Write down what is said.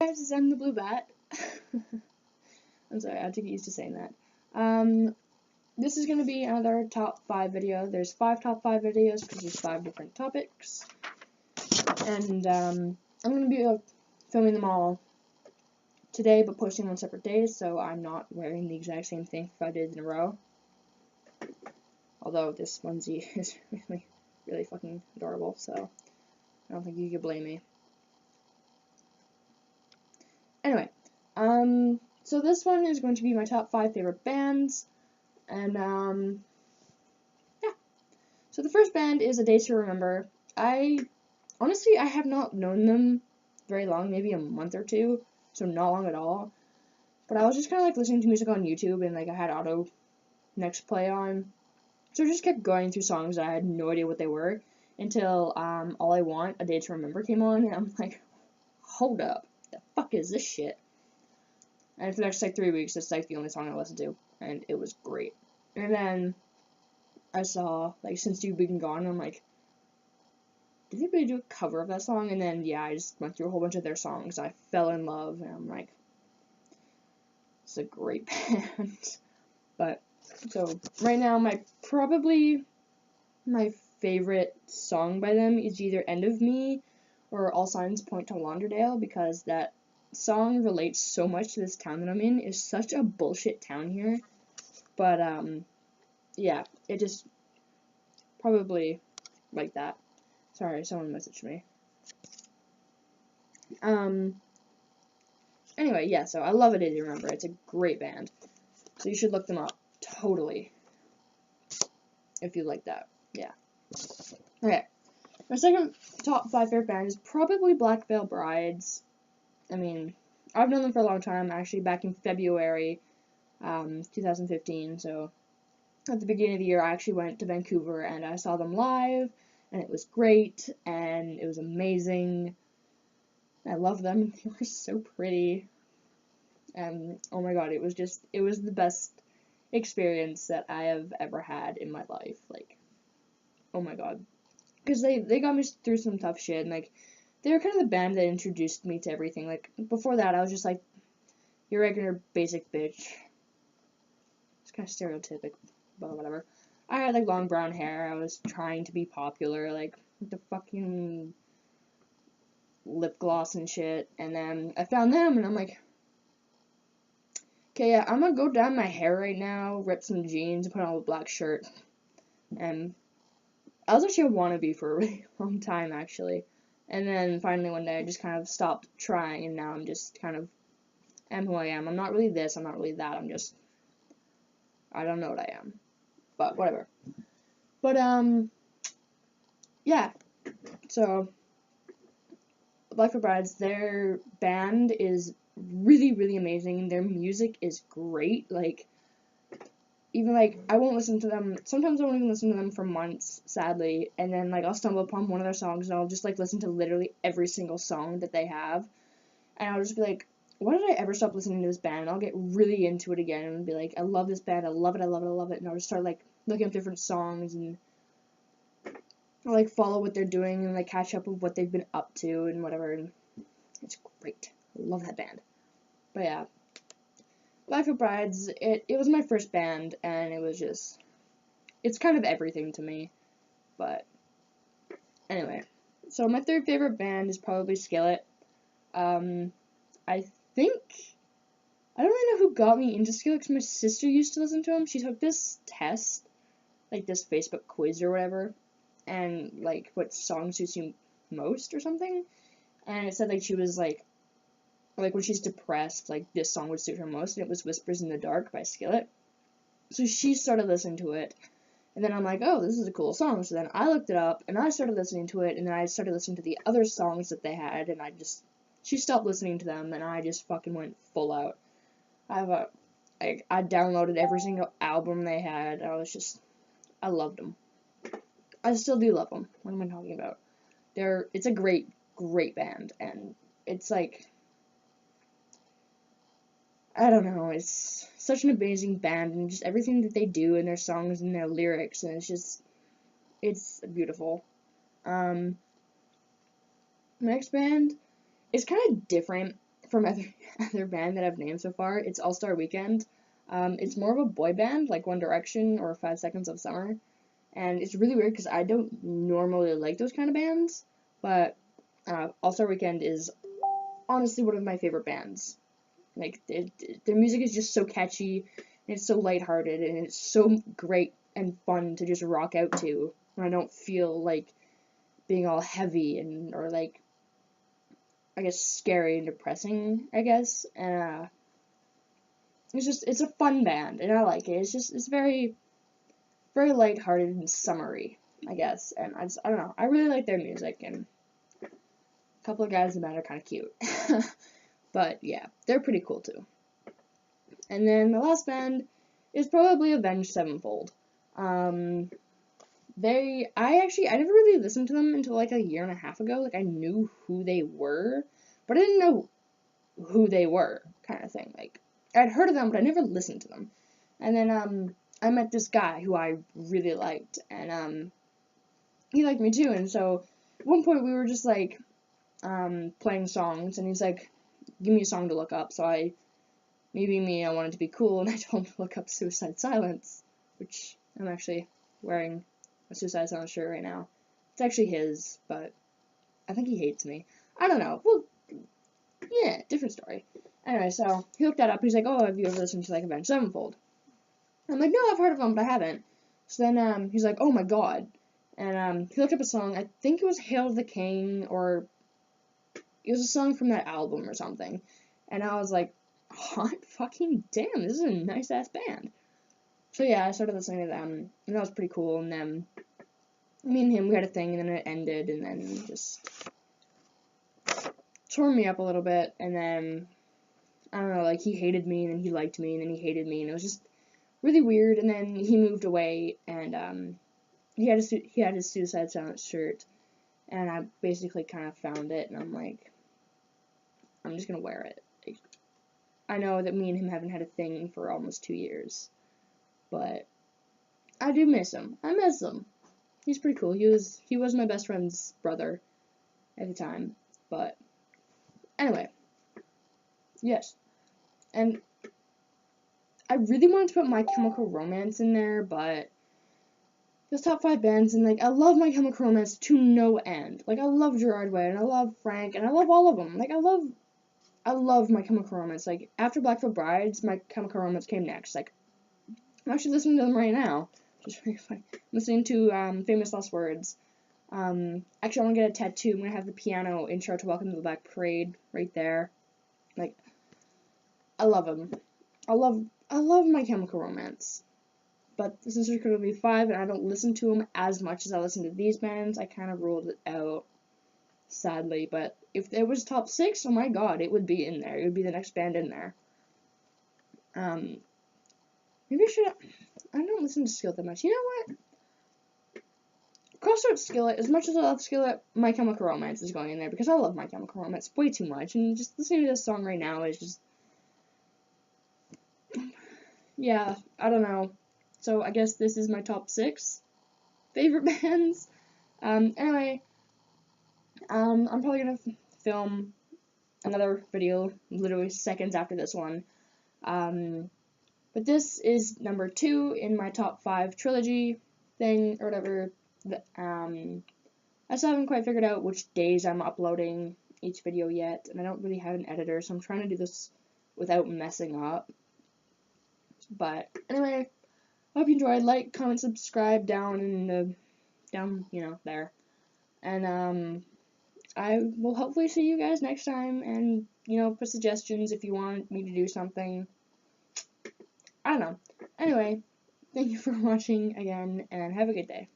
Guys, I'm the Blue Bat. I'm sorry, I have to get used to saying that. This is going to be another top 5 video. There's 5 top 5 videos because there's 5 different topics. And I'm going to be filming them all today, but posting on separate days, so I'm not wearing the exact same thing for 5 days in a row. Although this onesie is really fucking adorable, so I don't think you could blame me. Anyway, so this one is going to be my top 5 favorite bands, and, yeah. So the first band is A Day to Remember. Honestly, I have not known them very long, maybe a month or two, so not long at all. But I was just kind of, listening to music on YouTube, and, I had Auto Next Play on, so I just kept going through songs that I had no idea what they were, until, All I Want, A Day to Remember came on, and I'm like, hold up, the fuck is this shit? And for the next 3 weeks, that's the only song I listened to, and it was great. And then I saw Since You've Been Gone, and I'm like, did anybody do a cover of that song? And then yeah, I just went through a whole bunch of their songs. I fell in love, and I'm like, it's a great band. But so right now, probably my favorite song by them is either End of Me or All Signs Point to Lauderdale, because that song relates so much to this town that I'm in. It's such a bullshit town here, but yeah, it just probably like that. Sorry, someone messaged me. Anyway, yeah, so I love A Day to Remember. It's a great band, so you should look them up, totally, if you like that. Yeah. Okay, my second top 5 favorite band is probably Black Veil Brides. I mean, I've known them for a long time, actually back in February 2015, so at the beginning of the year I actually went to Vancouver and I saw them live, and it was great, and it was amazing. I love them, they were so pretty, and oh my god, it was the best experience that I have ever had in my life, oh my god, because they got me through some tough shit, and they were kind of the band that introduced me to everything. Before that, I was just your regular basic bitch. It's kind of stereotypic, but whatever. I had long brown hair. I was trying to be popular, with the fucking lip gloss and shit. And then I found them, and I'm like, okay, yeah, I'm gonna go dye my hair right now, rip some jeans, and put on a black shirt. And I was actually a wannabe for a really long time, actually. And then finally one day I just kind of stopped trying, and now I'm just kind of am who I am. I'm not really this, I'm not really that, I don't know what I am. But whatever. But yeah. So Black Veil Brides, their band is really, really amazing. Their music is great. Even I won't listen to them. Sometimes I won't even listen to them for months, sadly. And then I'll stumble upon one of their songs, and I'll just listen to literally every single song that they have. And I'll just be like, why did I ever stop listening to this band? And I'll get really into it again and be like, I love this band, I love it, I love it, I love it. And I'll just start looking up different songs, and I'll follow what they're doing, and catch up with what they've been up to and whatever. And it's great. I love that band. But yeah. Black Veil Brides, it was my first band, and it was just, it's kind of everything to me, but anyway. So my third favorite band is probably Skillet. I think, I don't really know who got me into Skillet, because my sister used to listen to them. She took this test, this Facebook quiz or whatever, and, what song suits you most or something, and it said, she was, when she's depressed, this song would suit her most, and it was Whispers in the Dark by Skillet. So she started listening to it, and then I'm like, oh, this is a cool song. So then I looked it up, and I started listening to it, and then I started listening to the other songs that they had, and she stopped listening to them, and I just fucking went full out. I downloaded every single album they had. I loved them. I still do love them. What am I talking about? It's a great, great band, and it's I don't know, it's such an amazing band, and just everything that they do in their songs and their lyrics, and it's beautiful. Next band is kind of different from other band that I've named so far. It's All Star Weekend. It's more of a boy band, like One Direction or 5 Seconds of Summer. And it's really weird because I don't normally like those kind of bands, but All Star Weekend is honestly one of my favorite bands. Like, their music is just so catchy, and it's so lighthearted, and it's so great and fun to just rock out to when I don't feel like being all heavy and, or like, I guess, scary and depressing, I guess. And it's a fun band, and I like it. It's very, very lighthearted and summery, I guess. And I don't know, I really like their music, and a couple of guys in the band are kind of cute. But yeah, they're pretty cool too. And then the last band is probably Avenged Sevenfold. I never really listened to them until like a year and a half ago. Like, I knew who they were, but I didn't know who they were, kind of thing. Like, I'd heard of them, but I never listened to them. And then I met this guy who I really liked, and he liked me too. And so at one point we were just like playing songs, and he's like, give me a song to look up. So I wanted to be cool, and I told him to look up Suicide Silence, which I'm actually wearing a Suicide Silence shirt right now. It's actually his, but I think he hates me. I don't know. Well, yeah, different story. Anyway, so he looked that up. He's like, oh, have you ever listened to like Avenged Sevenfold? I'm like, no, I've heard of them, but I haven't. So then he's like, oh my god. And he looked up a song. I think it was Hail to the King, or it was a song from that album or something. And I was like, hot fucking damn, this is a nice ass band. So yeah, I started listening to them, and that was pretty cool. And then me and him, we had a thing, and then it ended, and then just tore me up a little bit. And then I don't know, like, he hated me, and then he liked me, and then he hated me, and it was just really weird. And then he moved away, and he had his Suicide Silence shirt, and I basically kind of found it, and I'm like, I'm just gonna wear it. Like, I know that me and him haven't had a thing for almost 2 years, but I do miss him. I miss him. He's pretty cool. He was my best friend's brother at the time. But anyway, yes. And I really wanted to put My Chemical Romance in there, but those top 5 bands, and like, I love My Chemical Romance to no end. Like, I love Gerard Way, and I love Frank, and I love all of them. Like, I love My Chemical Romance. Like, after Blackfoot Brides, My Chemical Romance came next. Like, I'm actually listening to them right now, which is really funny. I'm listening to Famous Last Words. Actually, I want to get a tattoo. I'm gonna have the piano intro to Welcome to the Black Parade right there. Like, I love them. I love My Chemical Romance. But since there's going to be 5, and I don't listen to them as much as I listen to these bands, I kind of ruled it out, sadly. But if there was top 6, oh my god, it would be in there. It would be the next band in there. Maybe I don't listen to Skillet that much. You know what? Crossroads Skillet, as much as I love Skillet, My Chemical Romance is going in there, because I love My Chemical Romance way too much, and just listening to this song right now is just, yeah, I don't know. So I guess this is my top 6 favorite bands. Anyway, I'm probably gonna film another video literally seconds after this one. But this is number 2 in my top 5 trilogy thing, or whatever. I still haven't quite figured out which days I'm uploading each video yet, and I don't really have an editor, so I'm trying to do this without messing up. But anyway, I hope you enjoyed. Like, comment, subscribe down in the, there. And I will hopefully see you guys next time, and, put suggestions if you want me to do something. I don't know. Anyway, thank you for watching again, and have a good day.